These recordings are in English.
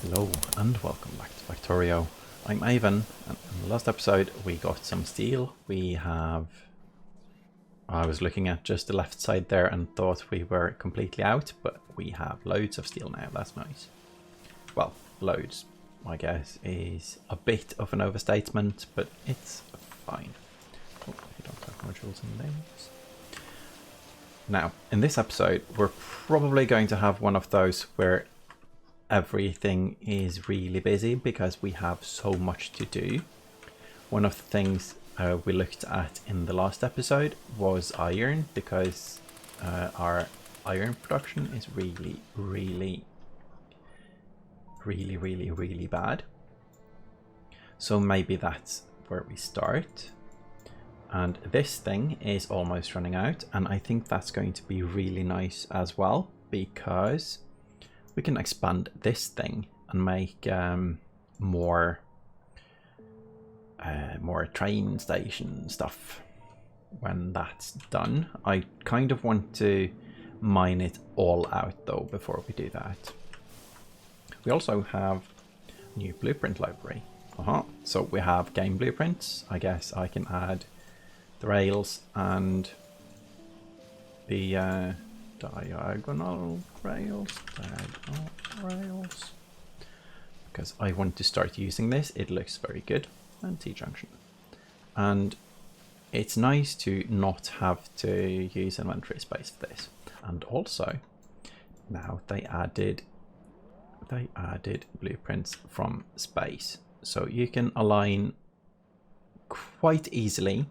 Hello and welcome back to Factorio. I'm Ivan, and in the last episode we got some steel. I was looking at just the left side there and thought we were completely out, but we have loads of steel now. That's nice. Well, loads, I guess, is a bit of an overstatement, but it's fine. Oh, you don't have modules in names. Now, in this episode, we're probably going to have one of those where everything is really busy because we have so much to do. One of the things we looked at in the last episode was iron, because our iron production is really bad. So maybe that's where we start. And this thing is almost running out, and I think that's going to be really nice as well, because we can expand this thing and make more train station stuff when that's done. I kind of want to mine it all out though before we do that. We also have a new blueprint library. So we have game blueprints. I guess I can add the rails and the diagonal rails, because I want to start using this. It looks very good. And T-junction. And it's nice to not have to use inventory space for this. And also, now they added blueprints from space. So you can align quite easily,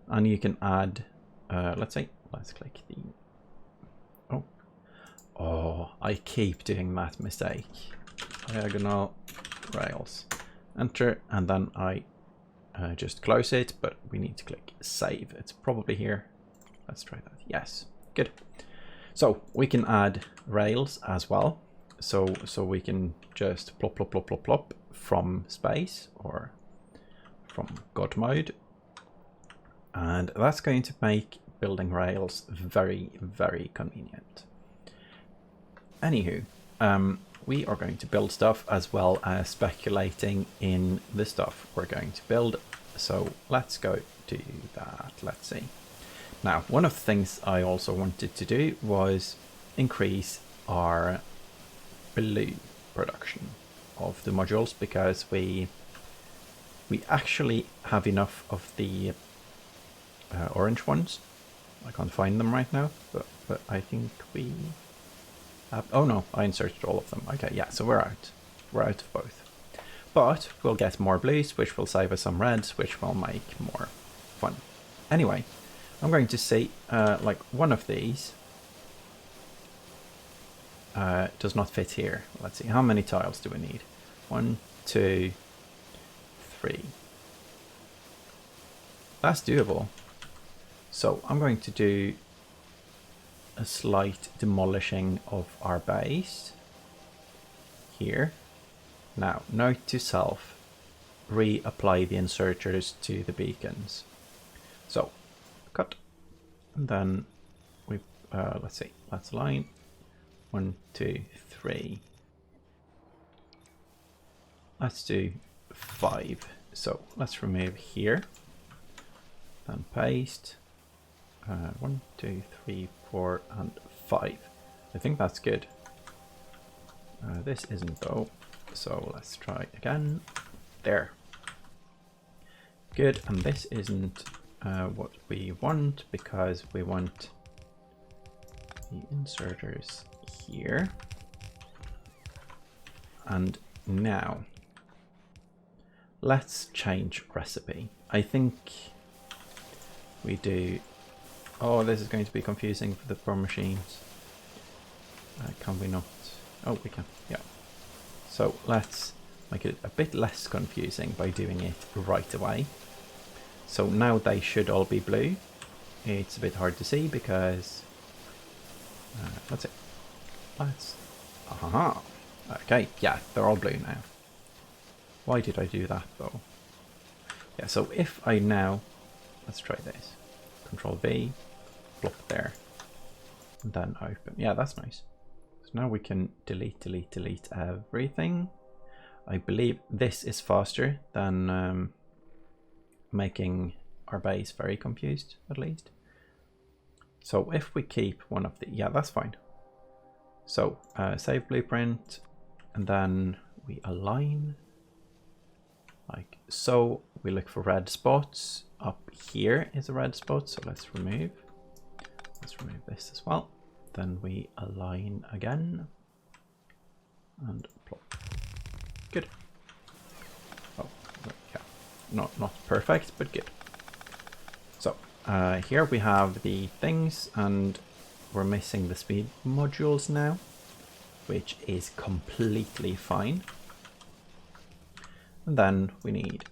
and you can add, let's click the, oh, I keep doing that mistake. Diagonal rails. Enter, and then I just close it, but we need to click save. It's probably here. Let's try that. Yes, good. So we can add rails as well. So we can just plop from space or from God mode. And that's going to make building rails very convenient. Anywho, we are going to build stuff as well as speculating in the stuff we're going to build. So let's go do that. Let's see. Now, one of the things I also wanted to do was increase our blue production of the modules, because we actually have enough of the orange ones. I can't find them right now, but I think we have, oh no, I inserted all of them. Okay, yeah, so we're out of both, but we'll get more blues, which will save us some reds, which will make more fun. Anyway, I'm going to see like one of these does not fit here. Let's see, how many tiles do we need? 1, 2, 3. That's doable. So I'm going to do a slight demolishing of our base here. Now, note to self, reapply the inserters to the beacons. So cut, and then we let's see, let's line 1, 2, 3. Let's do 5. So let's remove here, then paste. 1, 2, 3, 4, and 5. I think that's good. This isn't though, so let's try again. There. Good, and this isn't what we want, because we want the inserters here. And now, let's change recipe. I think we do. Oh, this is going to be confusing for the poor machines. Can we not? Oh, we can, yeah. So let's make it a bit less confusing by doing it right away. So now they should all be blue. It's a bit hard to see because, let's see. Aha. Okay, yeah, they're all blue now. Why did I do that though? Yeah, so if I now, let's try this. Control V. Plop there, and then open. Yeah, that's nice. So now we can delete everything. I believe this is faster than making our base very confused, at least. So if we keep one of the, yeah, that's fine. So save blueprint, and then we align like so. We look for red spots. Up here is a red spot, so let's remove this as well. Then we align again and plop. Good. Oh, yeah, not perfect, but good. So here we have the things, and we're missing the speed modules now, which is completely fine. And then we need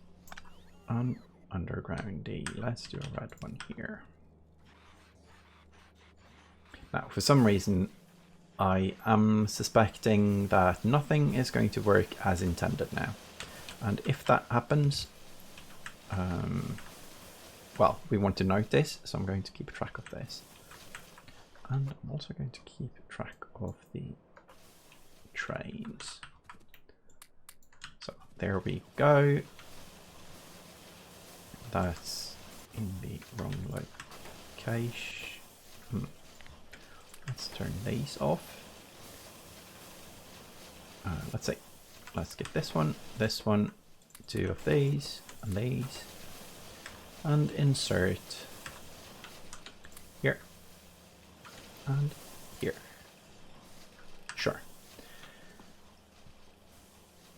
undergroundy. Let's do a red one here. Now, for some reason, I am suspecting that nothing is going to work as intended now. And if that happens, well, we want to note this, so I'm going to keep track of this. And I'm also going to keep track of the trains. So there we go. That's in the wrong location. Let's turn these off. Let's see. Let's get this one, 2 of these, and insert here and here. Sure.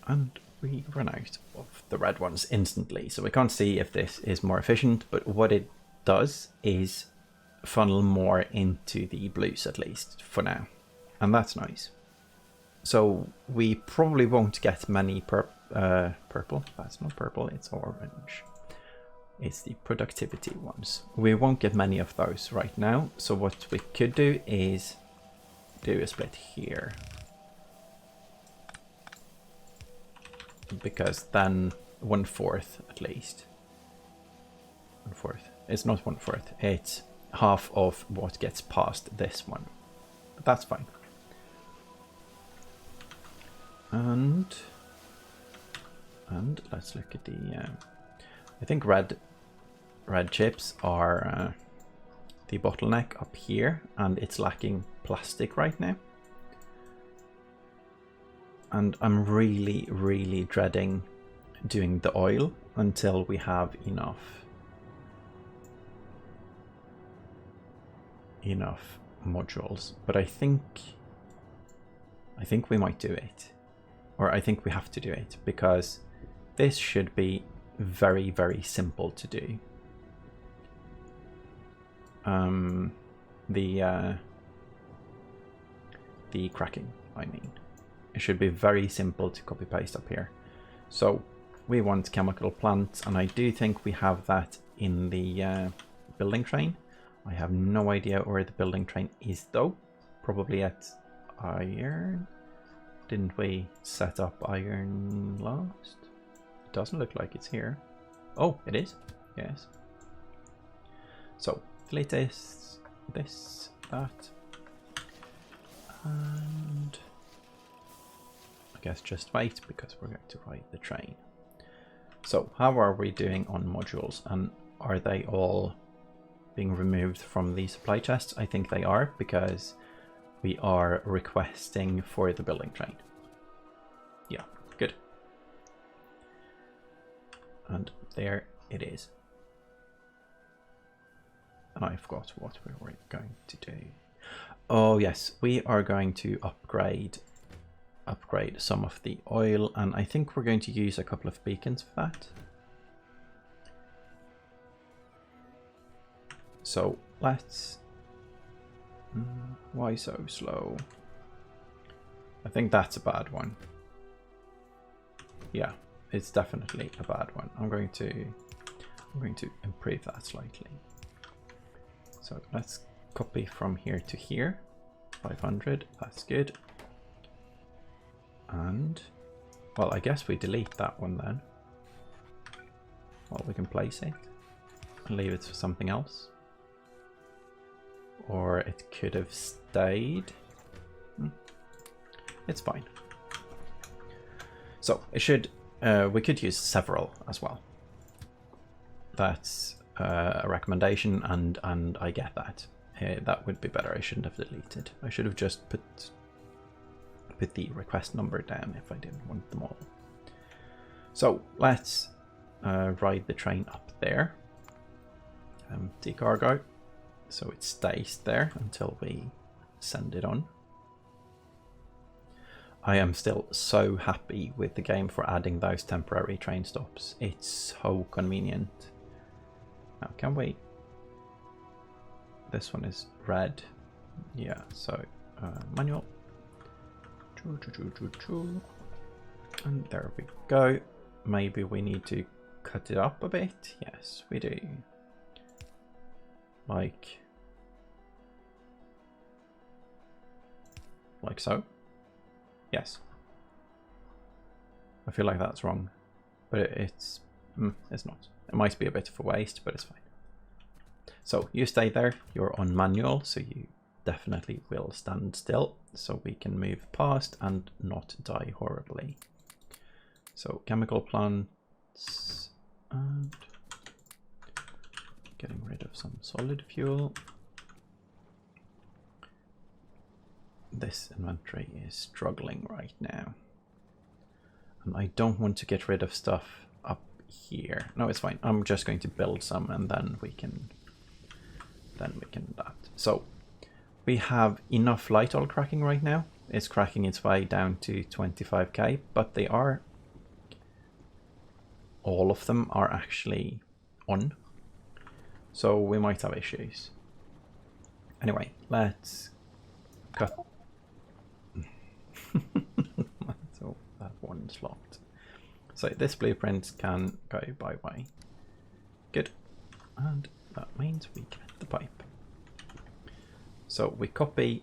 And we run out of the red ones instantly, so we can't see if this is more efficient, but what it does is funnel more into the blues, at least for now, and that's nice. So we probably won't get many purple. That's not purple, it's orange. It's the productivity ones. We won't get many of those right now, so what we could do is do a split here, because then 1/4 at least. 1/4. It's not 1/4. It's half of what gets past this one. But that's fine. And let's look at the. I think red chips are the bottleneck up here, and it's lacking plastic right now. And I'm really dreading doing the oil until we have enough modules. But I think we might do it, or I think we have to do it, because this should be very simple to do. The cracking, I mean. It should be very simple to copy paste up here. So we want chemical plants, and I do think we have that in the building train. I have no idea where the building train is though. Probably at iron. Didn't we set up iron last? It doesn't look like it's here. Oh, it is. Yes. So delete this, that, and I guess just wait, because we're going to ride the train. So how are we doing on modules, and are they all being removed from the supply chests? I think they are, because we are requesting for the building train. Yeah, good. And there it is. And I forgot what we were going to do. Oh yes, we are going to upgrade some of the oil, and I think we're going to use a couple of beacons for that. So let's... why so slow? I think that's a bad one. Yeah, it's definitely a bad one. I'm going to improve that slightly. So let's copy from here to here. 500, that's good. And, well, I guess we delete that one then. Well, we can place it and leave it for something else. Or it could have stayed. It's fine. So it should, we could use several as well. That's a recommendation, and I get that. That would be better. I shouldn't have deleted. I should have just put the request number down if I didn't want them all. So let's ride the train up there. Decargo, so it stays there until we send it on. I am still so happy with the game for adding those temporary train stops. It's so convenient. Now, can we? This one is red. Yeah, so manual. And there we go. Maybe we need to cut it up a bit. Yes, we do. Like so. Yes. I feel like that's wrong, but it's not. It might be a bit of a waste, but it's fine. So you stay there. You're on manual, so you definitely will stand still, so we can move past and not die horribly. So chemical plants and getting rid of some solid fuel. This inventory is struggling right now, and I don't want to get rid of stuff up here. No, it's fine. I'm just going to build some, and then we can that. So we have enough light oil cracking right now. It's cracking its way down to 25k, but they are, all of them are actually on, so we might have issues. Anyway, let's cut. So that one's locked. So this blueprint can go by way. Good. And that means we get the pipe. So we copy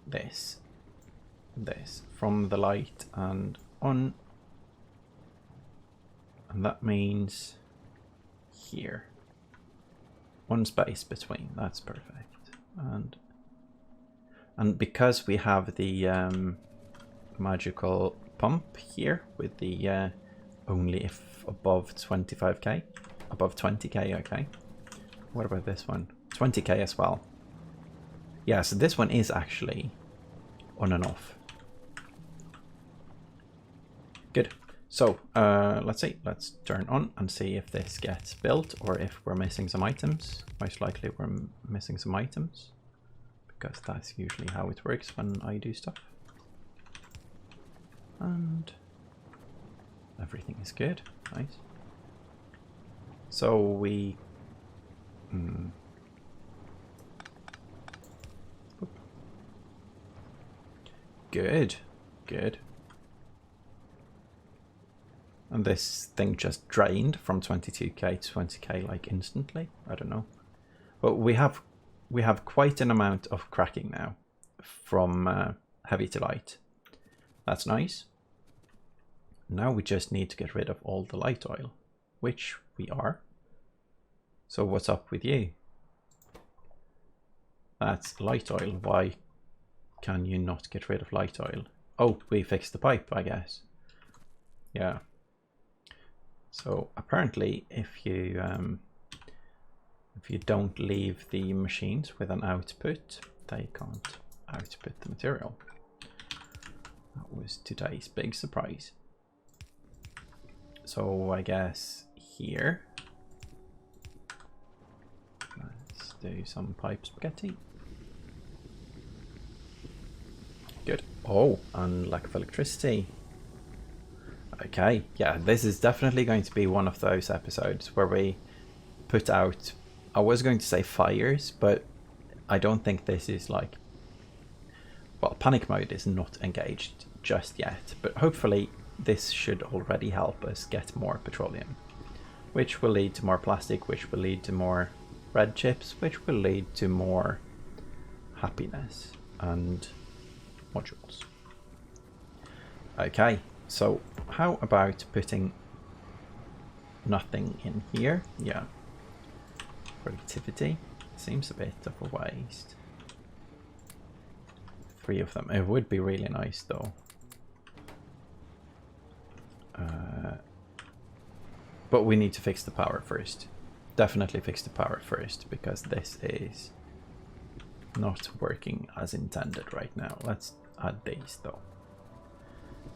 this from the light and on. And that means here. One space between. That's perfect. And because we have the magical pump here with the only if above 25k, above 20k, okay. What about this one? 20k as well. Yeah, so this one is actually on and off. Good. So let's see, let's turn on and see if this gets built or if we're missing some items. Most likely we're missing some items, because that's usually how it works when I do stuff. And everything is good. Nice. So we good. And this thing just drained from 22k to 20k like instantly. I don't know, but we have quite an amount of cracking now from heavy to light. That's nice. Now we just need to get rid of all the light oil, which we are. So what's up with you? That's light oil. Why can you not get rid of light oil? Oh, we fixed the pipe, I guess. Yeah. So apparently if you don't leave the machines with an output, they can't output the material. That was today's big surprise. So I guess here, let's do some pipe spaghetti. Good. Oh, and lack of electricity. Okay, yeah, this is definitely going to be one of those episodes where we put out, I was going to say fires, but I don't think this is like, well, panic mode is not engaged just yet, but hopefully this should already help us get more petroleum, which will lead to more plastic, which will lead to more red chips, which will lead to more happiness and modules. Okay, so how about putting nothing in here? Yeah, productivity seems a bit of a waste. 3 of them. It would be really nice though. But we need to fix the power first. Definitely fix the power first, because this is not working as intended right now. Let's add these though,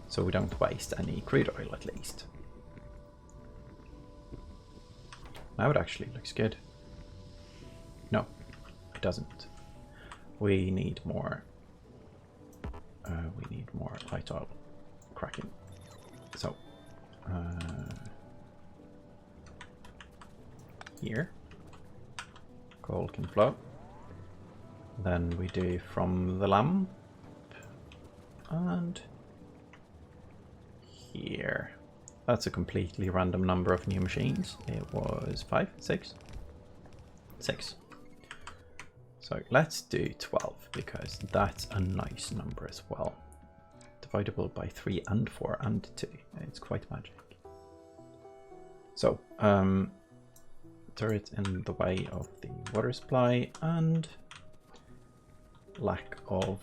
so we don't waste any crude oil at least. Now it actually looks good. No, it doesn't. We need more. We need more light oil cracking. So here, coal can flow. Then we do from the lamp and here. That's a completely random number of new machines. It was 5, 6, 6. So let's do 12 because that's a nice number as well. Divisible by 3 and 4 and 2. It's quite magic. So turret in the way of the water supply and lack of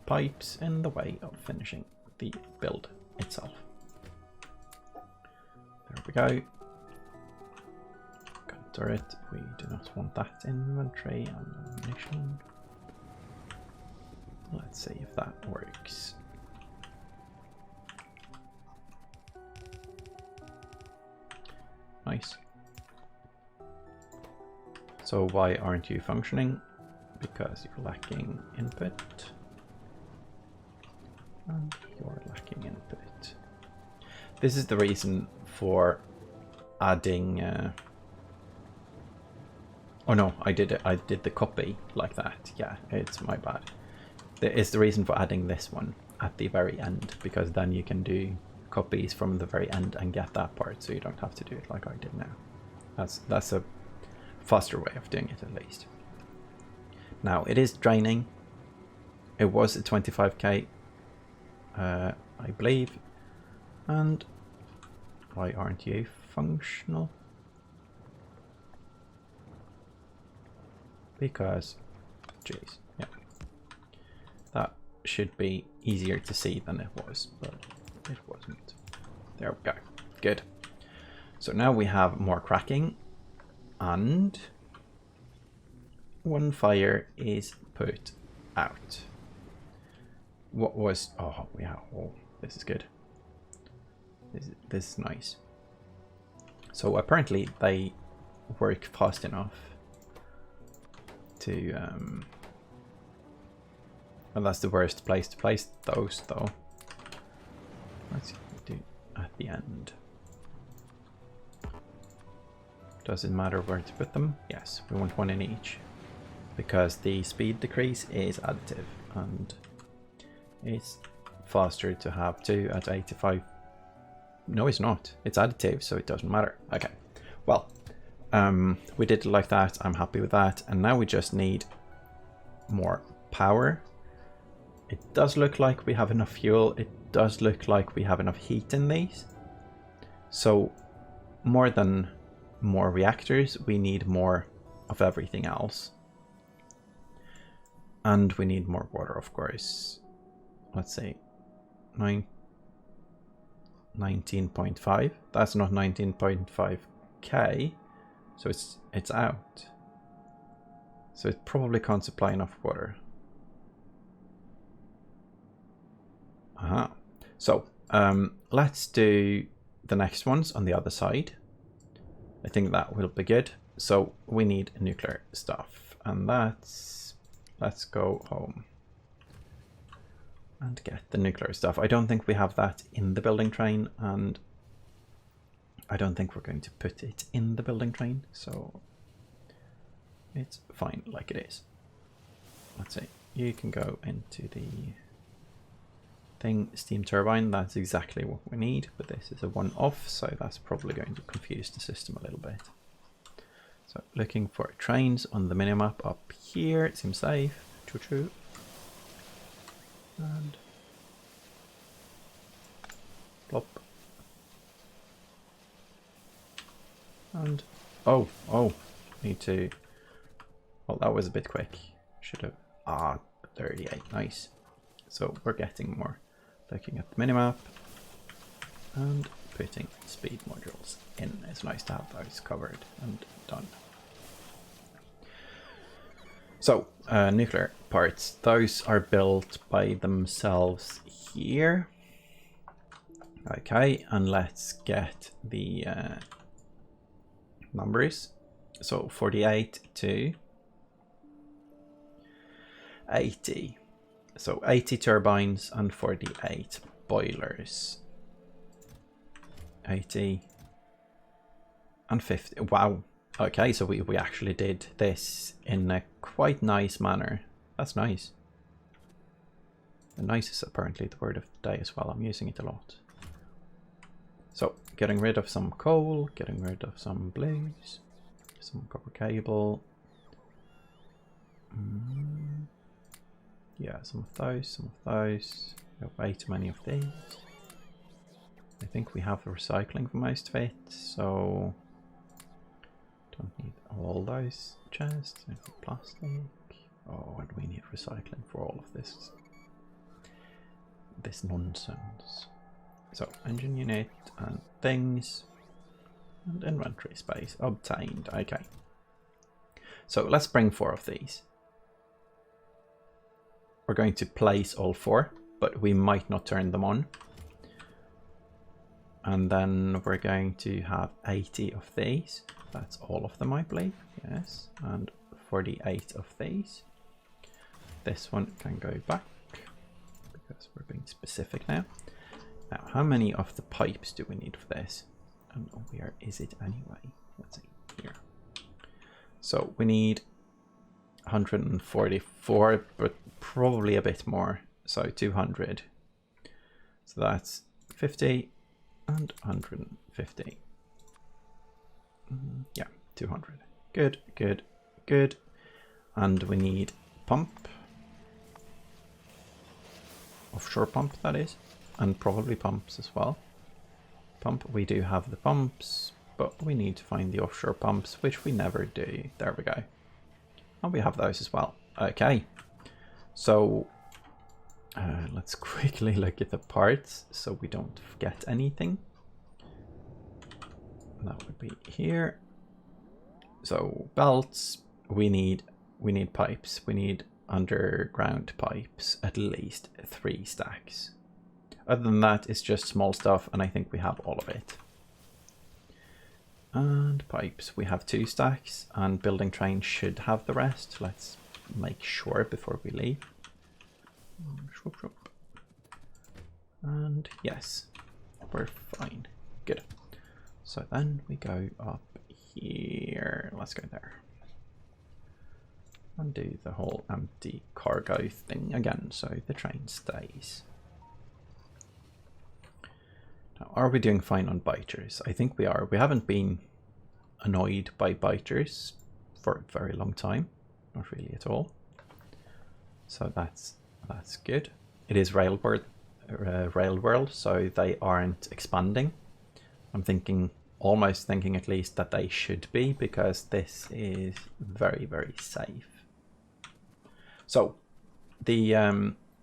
pipes in the way of finishing the build itself. There we go. Got turret. We do not want that in inventory. Ammunition. Let's see if that works. Nice. So why aren't you functioning? Because you're lacking input. And you're lacking input. This is the reason for adding... oh no, I did it. I did the copy like that. Yeah, it's my bad. It's the reason for adding this one at the very end, because then you can do copies from the very end and get that part, so you don't have to do it like I did now. That's a faster way of doing it, at least. Now it is draining. It was a 25k, I believe. And why aren't you functional? Because, jeez, yeah, that should be easier to see than it was, but it wasn't. There we go. Good. So now we have more cracking, and one fire is put out. What was... oh, yeah, oh, this is good. This is nice. So apparently they work fast enough to... well, that's the worst place to place those, though. Let's do at the end. Does it matter where to put them? Yes, we want one in each, because the speed decrease is additive, and it's faster to have 2 at 85. No, it's not. It's additive, so it doesn't matter. Okay, well, we did it like that. I'm happy with that, and now we just need more power. It does look like we have enough fuel. It does look like we have enough heat in these. So more than more reactors, we need more of everything else. And we need more water, of course. Let's say 19.5. That's not 19.5k. So it's out. So it probably can't supply enough water. So let's do the next ones on the other side. I think that will be good. So we need nuclear stuff, and that's... let's go home and get the nuclear stuff. I don't think we have that in the building train, and I don't think we're going to put it in the building train, so it's fine like it is. Let's see, you can go into the thing, steam turbine. That's exactly what we need, but this is a one-off, so that's probably going to confuse the system a little bit. So looking for trains on the minimap up here. It seems safe. Choo-choo. And plop. And oh, need to... well, that was a bit quick. Should have... 38. Nice. So we're getting more. Looking at the minimap and putting speed modules in. It's nice to have those covered and done. So nuclear parts, those are built by themselves here. Okay, and let's get the numbers. So 48 to 80. So 80 turbines and 48 boilers. 80 and 50. Wow. Okay, so we actually did this in a quite nice manner. That's nice. And nice is apparently the word of the day as well. I'm using it a lot. So getting rid of some coal, getting rid of some blues, some copper cable. Yeah, some of those, some of those. We have way too many of these. I think we have the recycling for most of it, so don't need all those chests. I need plastic. Oh, and we need recycling for all of this nonsense. So engine unit and things and inventory space obtained. Okay. So let's bring 4 of these. We're going to place all 4, but we might not turn them on. And then we're going to have 80 of these. That's all of them, I believe. Yes. And 48 of these. This one can go back because we're being specific now. Now, how many of the pipes do we need for this? And where is it anyway? Let's see, here. So we need 144, but probably a bit more. So 200. So that's 50 and 150. Yeah, 200. Good, good, good. And we need pump. Offshore pump, that is. And probably pumps as well. Pump, we do have the pumps, but we need to find the offshore pumps, which we never do. There we go. And we have those as well. Okay. So let's quickly look at the parts so we don't forget anything. That would be here. So belts, we need pipes. We need underground pipes, at least 3 stacks. Other than that, it's just small stuff, and I think we have all of it. And pipes, we have 2 stacks, and building train should have the rest. Let's make sure before we leave. And yes, we're fine. Good. So then we go up here. Let's go there. And do the whole empty cargo thing again, so the train stays. Now, are we doing fine on biters? I think we are. We haven't been annoyed by biters for a very long time. Not really at all. So that's good. It is rail world, so they aren't expanding. I'm thinking, almost thinking at least, that they should be, because this is very, very safe. So the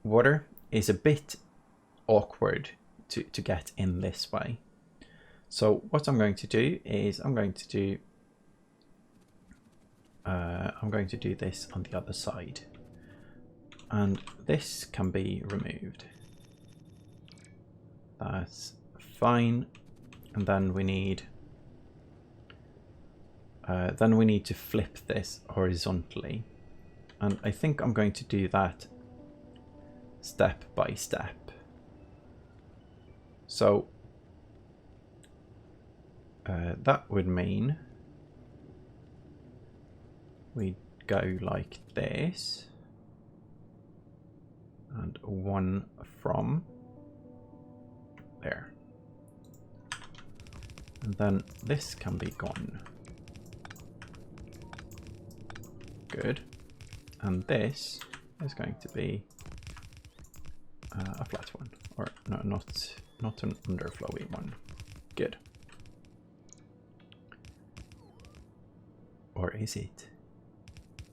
water is a bit awkward to get in this way. So what I'm going to do is I'm going to do this on the other side, and this can be removed. That's fine. And then we need to flip this horizontally, and I think I'm going to do that step by step. So that would mean we go like this, and one from there. And then this can be gone. Good. And this is going to be a flat one, or no, not an underflowy one. Good. Or is it?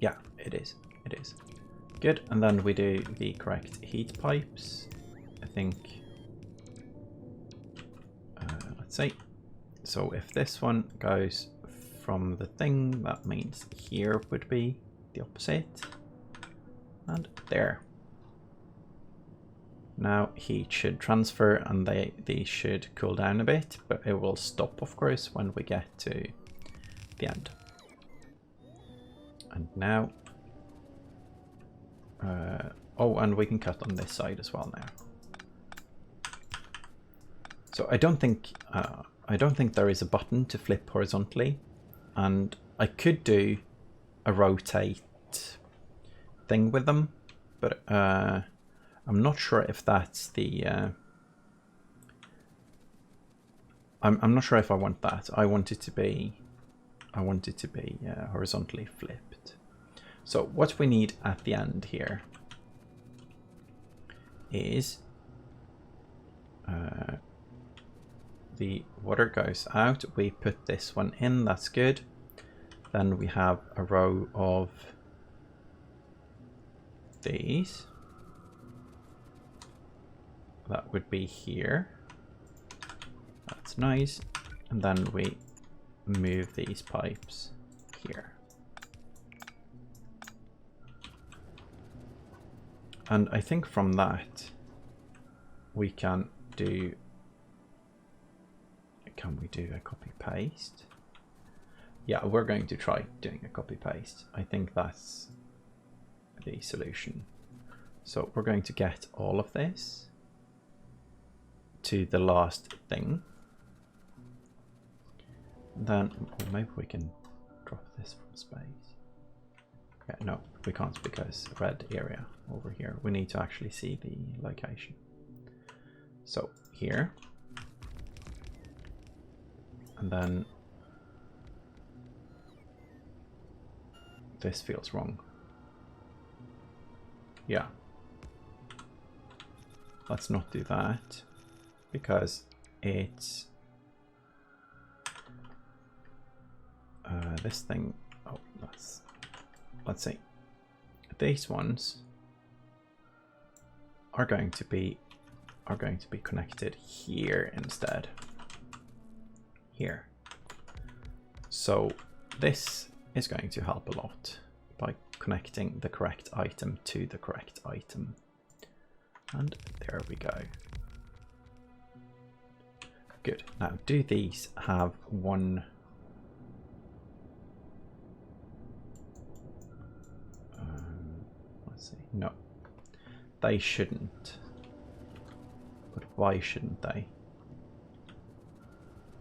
Yeah, it is. It is. Good, and then we do the correct heat pipes, I think. Let's see. So if this one goes from the thing, that means here would be the opposite. And there. Now heat should transfer and they should cool down a bit, but it will stop, of course, when we get to the end. And now, oh, and we can cut on this side as well now. So I don't think there is a button to flip horizontally, and I could do a rotate thing with them, but I'm not sure if that's the. I'm not sure if I want that. I want it to be horizontally flipped. So what we need at the end here is the water goes out. We put this one in. That's good. Then we have a row of these. That would be here. That's nice. And then we move these pipes here. And I think from that we can do, can we do a copy paste? Yeah, we're going to try doing a copy paste. I think that's the solution. So we're going to get all of this to the last thing. Then, or maybe we can drop this from space. Yeah, no, we can't because red area over here. We need to actually see the location. So here, and then this feels wrong. Yeah, let's not do that because it's this thing. Oh, let's see. These ones are going to be connected here instead. Here. So this is going to help a lot by connecting the correct item to the correct item. And there we go. Good. Now, do these have one? Let's see. No, they shouldn't. But why shouldn't they?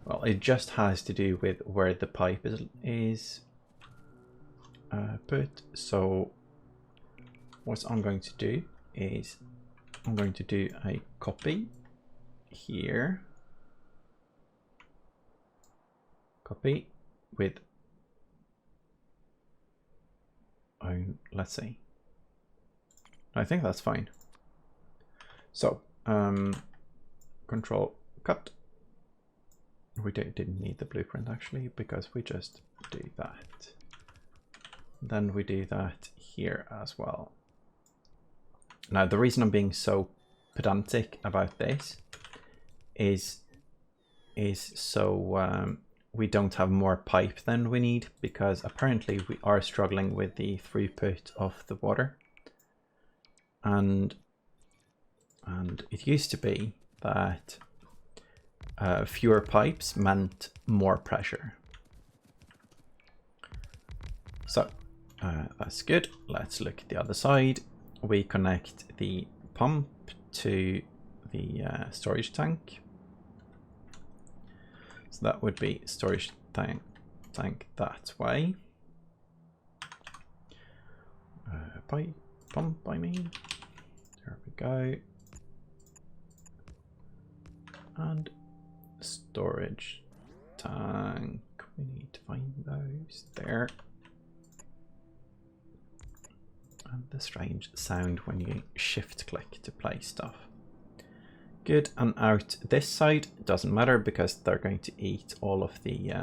Well, it just has to do with where the pipe is put. So what I'm going to do is I'm going to do a copy here. Copy with, let's see. I think that's fine. So control cut. We didn't need the blueprint actually because we just do that. Then we do that here as well. Now the reason I'm being so pedantic about this is so we don't have more pipe than we need, because apparently we are struggling with the throughput of the water. And it used to be that fewer pipes meant more pressure. So that's good. Let's look at the other side. We connect the pump to the storage tank. So that would be storage tank that way. Pump, I mean. There we go. And storage tank. We need to find those there. And the strange sound when you shift click to play stuff. Good, and out this side doesn't matter because they're going to eat all of the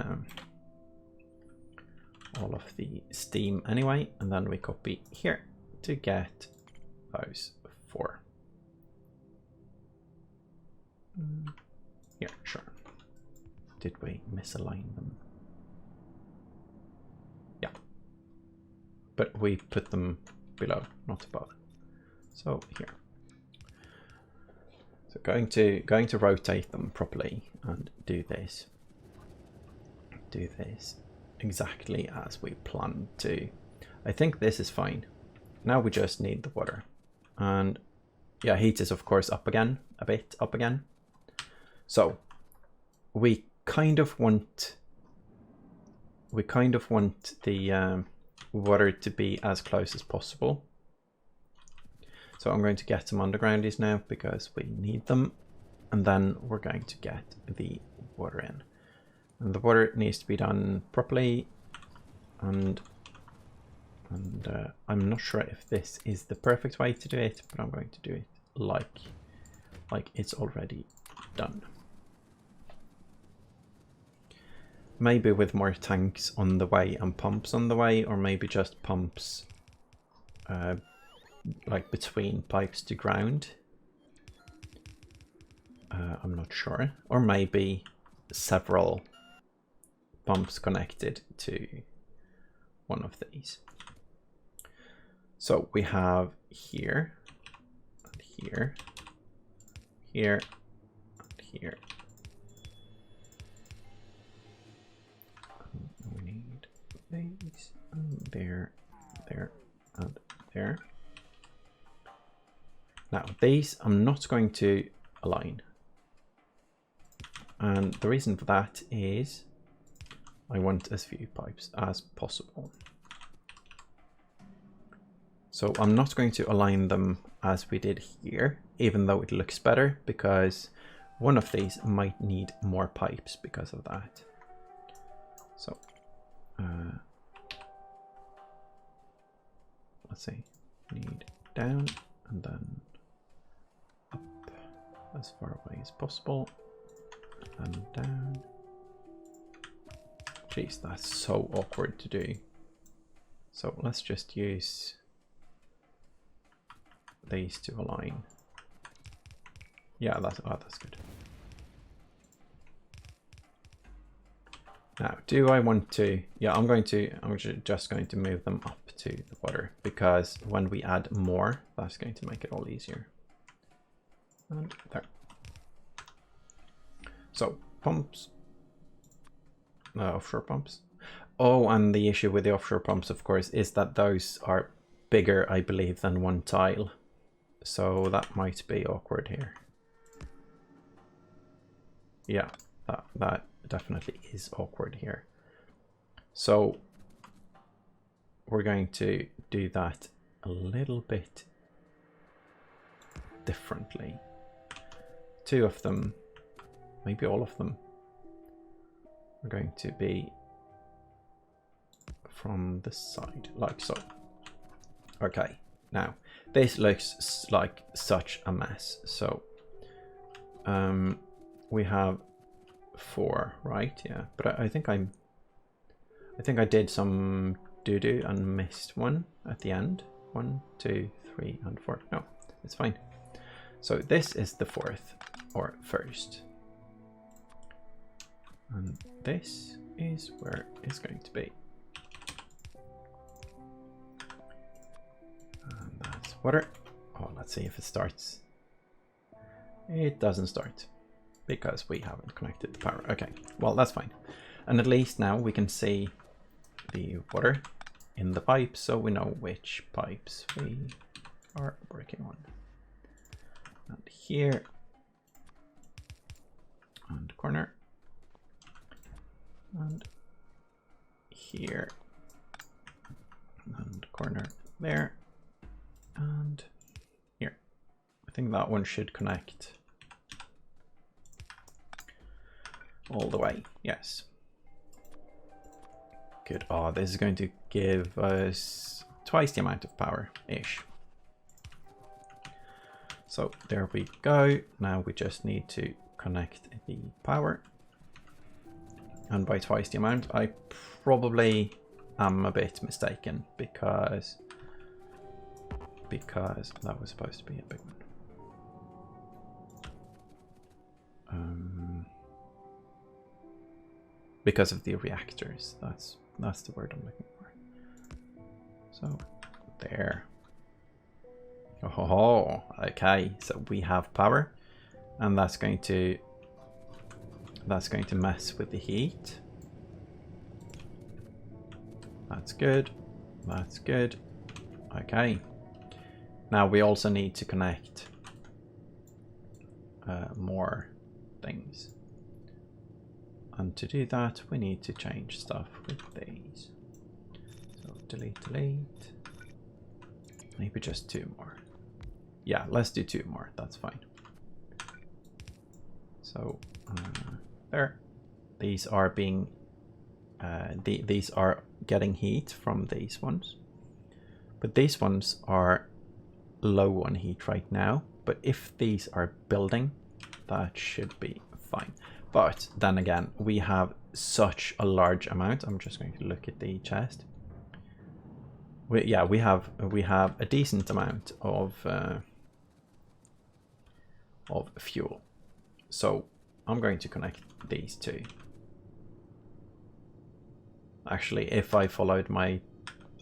steam anyway. And then we copy here to get those 4. Yeah, sure. Did we misalign them? Yeah. But we put them below, not above. So here. So going to rotate them properly and do this. Do this exactly as we planned to. I think this is fine. Now we just need the water. And yeah, heat is of course up again, a bit up again. So we kind of want the water to be as close as possible. So I'm going to get some undergroundies now because we need them. And then we're going to get the water in. And the water needs to be done properly. And I'm not sure if this is the perfect way to do it, but I'm going to do it like it's already done. Maybe with more tanks on the way and pumps on the way, or maybe just pumps like between pipes to ground. I'm not sure. Or maybe several pumps connected to one of these. So we have here, and here, here, and here. And we need these, and there, and there. Now these I'm not going to align. And the reason for that is I want as few pipes as possible. So I'm not going to align them as we did here, even though it looks better, because one of these might need more pipes because of that. So let's see, need down and then up as far away as possible and down. Jeez, that's so awkward to do. So let's just use these to align. Yeah, that's good. Now, do I want to? Yeah, I'm just going to move them up to the water, because when we add more, that's going to make it all easier. And there. So pumps, offshore pumps. Oh, and the issue with the offshore pumps, of course, is that those are bigger, I believe, than one tile. So that might be awkward here. Yeah, that definitely is awkward here. So we're going to do that a little bit differently. 2 of them, maybe all of them, are going to be from the side, like so. Okay, now this looks like such a mess. So we have 4, right? Yeah, but I think I did some doo-doo and missed one at the end. 1, 2, 3, and 4. No, it's fine. So this is the 4th, or first. And this is where it's going to be. And that's water. Oh, let's see if it starts. It doesn't start because we haven't connected the power. Okay, well, that's fine. And at least now we can see the water in the pipes, so we know which pipes we are working on. And here, and corner, and here, and corner there, and here. I think that one should connect all the way. Yes. Good. Oh, this is going to give us twice the amount of power-ish. So there we go. Now we just need to connect the power. And by twice the amount, I probably am a bit mistaken, because because that was supposed to be a big one. Because of the reactors, that's the word I'm looking for. So there. Oh, okay. So we have power, and that's going to mess with the heat. That's good. That's good. Okay. Now we also need to connect more things. And to do that, we need to change stuff with these. So delete, delete. Maybe just 2 more. Yeah, let's do 2 more. That's fine. So there. These are being these are getting heat from these ones, but these ones are low on heat right now. But if these are building, that should be fine. But then again, we have such a large amount. I'm just going to look at the chest. We have a decent amount of fuel. So I'm going to connect these 2. Actually, if I followed my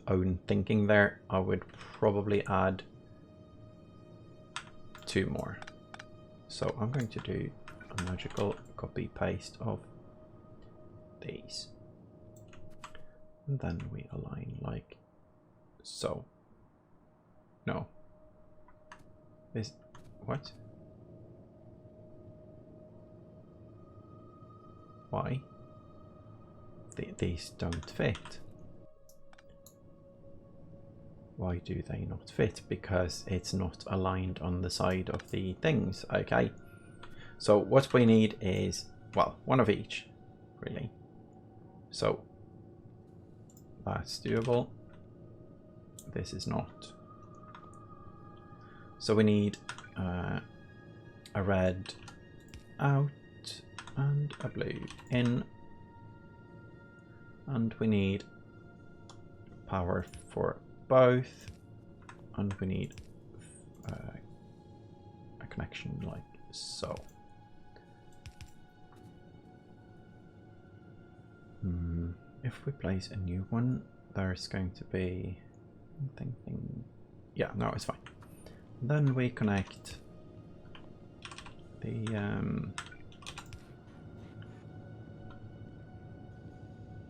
own thinking there, I would probably add 2 more. So I'm going to do a magical copy paste of these. And then we align like so. No. This, what? Why? These don't fit. Why do they not fit? Because it's not aligned on the side of the things. Okay. So what we need is, well, 1 of each, really. So that's doable. This is not. So we need a red out and a blue in. And we need power for both. And we need a connection like so. If we place a new one, there's going to be thinking. Yeah, no, it's fine. Then we connect the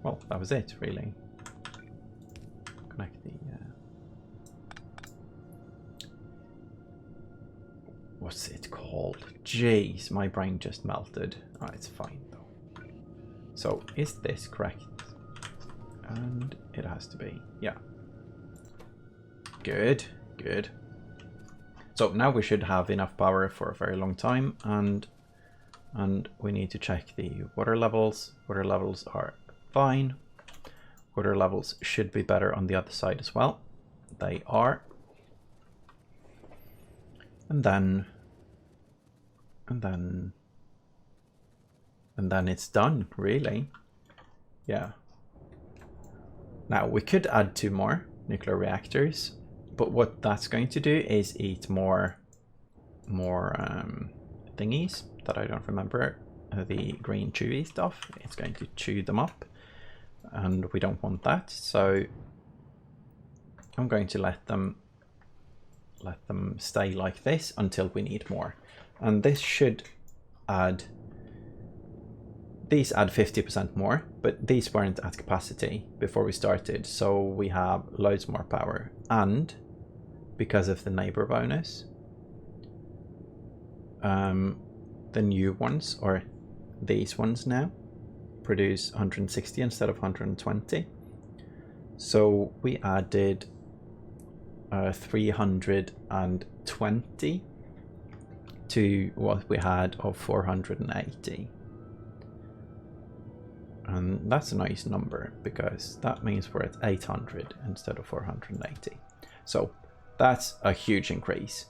well, that was it really. Connect the what's it called? Jeez, my brain just melted. Oh, it's fine though. So is this correct? And it has to be, yeah. Good, good. So now we should have enough power for a very long time, and we need to check the water levels. Water levels are fine. Water levels should be better on the other side as well. They are. And then it's done, really. Yeah. Now we could add 2 more nuclear reactors, but what that's going to do is eat more thingies that I don't remember. The green chewy stuff. It's going to chew them up, and we don't want that. So I'm going to let them stay like this until we need more. And this should add. These add 50% more, but these weren't at capacity before we started, so we have loads more power. And because of the neighbor bonus, the new ones, or these ones now, produce 160 instead of 120. So we added 320 to what we had of 480. And that's a nice number, because that means we're at 800 instead of 480. So that's a huge increase,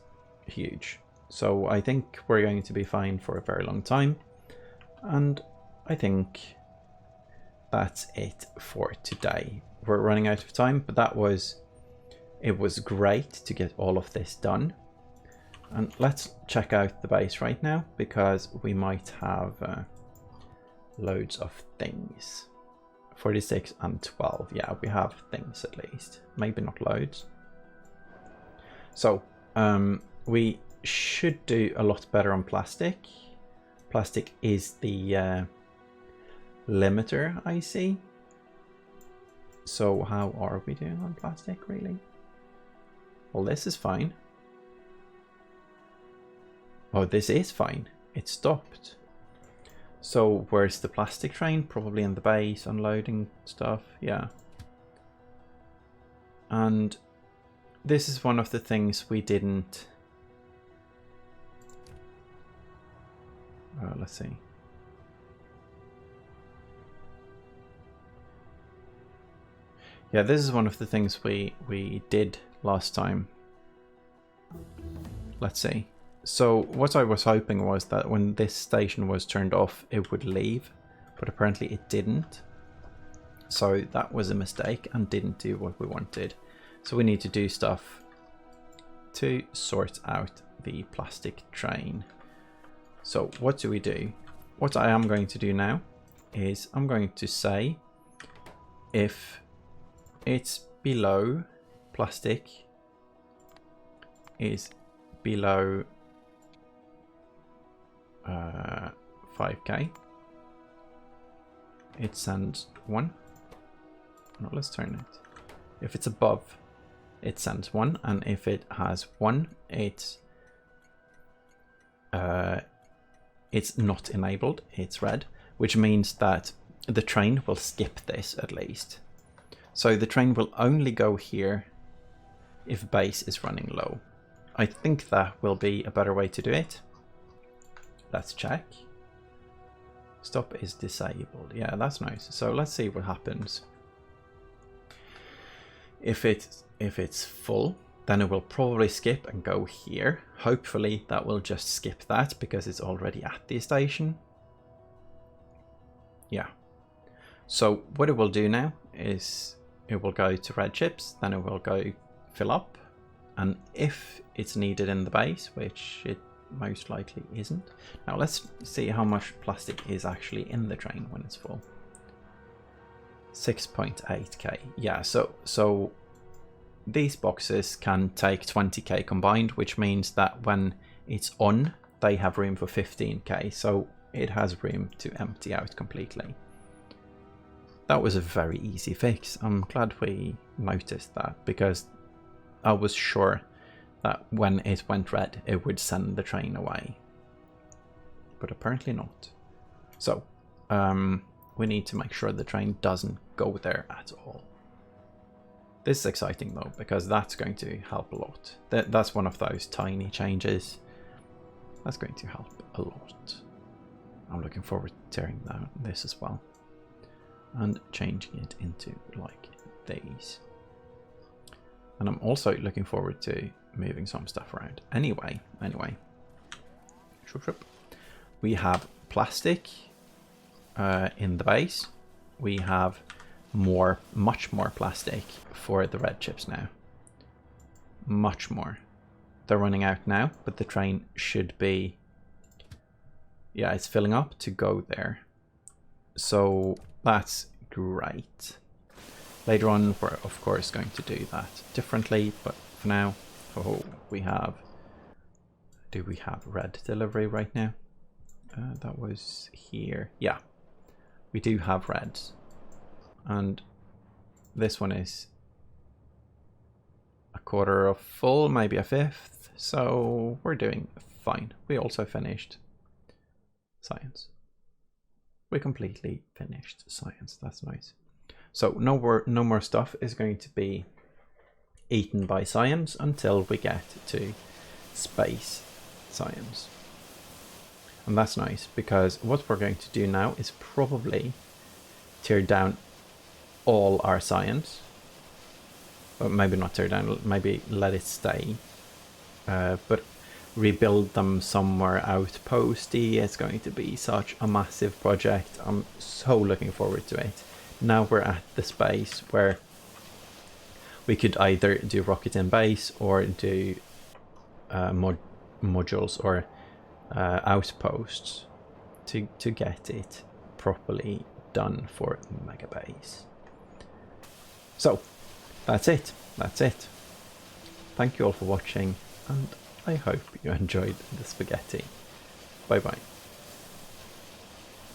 huge. So I think we're going to be fine for a very long time. And I think that's it for today. We're running out of time, but that was It was great to get all of this done. And let's check out the base right now, because we might have loads of things. 46 and 12. Yeah, we have things at least. Maybe not loads. So we should do a lot better on plastic. Plastic is the limiter, I see. So how are we doing on plastic, really? Well, this is fine. Oh, this is fine. It stopped. So where's the plastic train? Probably in the base, unloading stuff. Yeah. And this is one of the things we didn't... let's see. Yeah, this is one of the things we did last time. Let's see. So what I was hoping was that when this station was turned off, it would leave, but apparently it didn't. So that was a mistake and didn't do what we wanted. So we need to do stuff to sort out the plastic train. So what do we do? What I am going to do now is I'm going to say if it's below, plastic is below 5k, it sends 1. No, let's turn it. If it's above, it sends 1, and if it has 1, it's not enabled, it's red, which means that the train will skip this at least. So the train will only go here if base is running low. I think that will be a better way to do it. Let's check. Stop is disabled. Yeah, that's nice. So let's see what happens. If it's full, then it will probably skip and go here. Hopefully that will just skip that because it's already at the station. Yeah. So what it will do now is it will go to red chips, then it will go fill up. And if it's needed in the base, which it most likely isn't. Now let's see how much plastic is actually in the train when it's full. 6.8k. Yeah, so these boxes can take 20k combined, which means that when it's on, they have room for 15k. So it has room to empty out completely. That was a very easy fix. I'm glad we noticed that, because I was sure that when it went red, it would send the train away. But apparently not. So, we need to make sure the train doesn't go there at all. This is exciting though, because that's going to help a lot. That's one of those tiny changes. That's going to help a lot. I'm looking forward to tearing down this as well. And changing it into like these. And I'm also looking forward to moving some stuff around. Anyway, we have plastic in the base. We have much more plastic for the red chips now. Much more. They're running out now, but the train should be, yeah, it's filling up to go there. So that's great. Later on, we're of course going to do that differently, but for now, do we have red delivery right now? That was here. Yeah, we do have reds, and this one is a quarter of full, maybe a fifth, so we're doing fine. We also finished science. We completely finished science. That's nice. So no more stuff is going to be eaten by science until we get to space science. And that's nice, because what we're going to do now is probably tear down all our science. Well, maybe not tear down, maybe let it stay. But rebuild them somewhere outposty. It's going to be such a massive project. I'm so looking forward to it. Now we're at the space where we could either do rocket and base or do modules or outposts to get it properly done for Megabase. So that's it. Thank you all for watching, and I hope you enjoyed the spaghetti. Bye bye.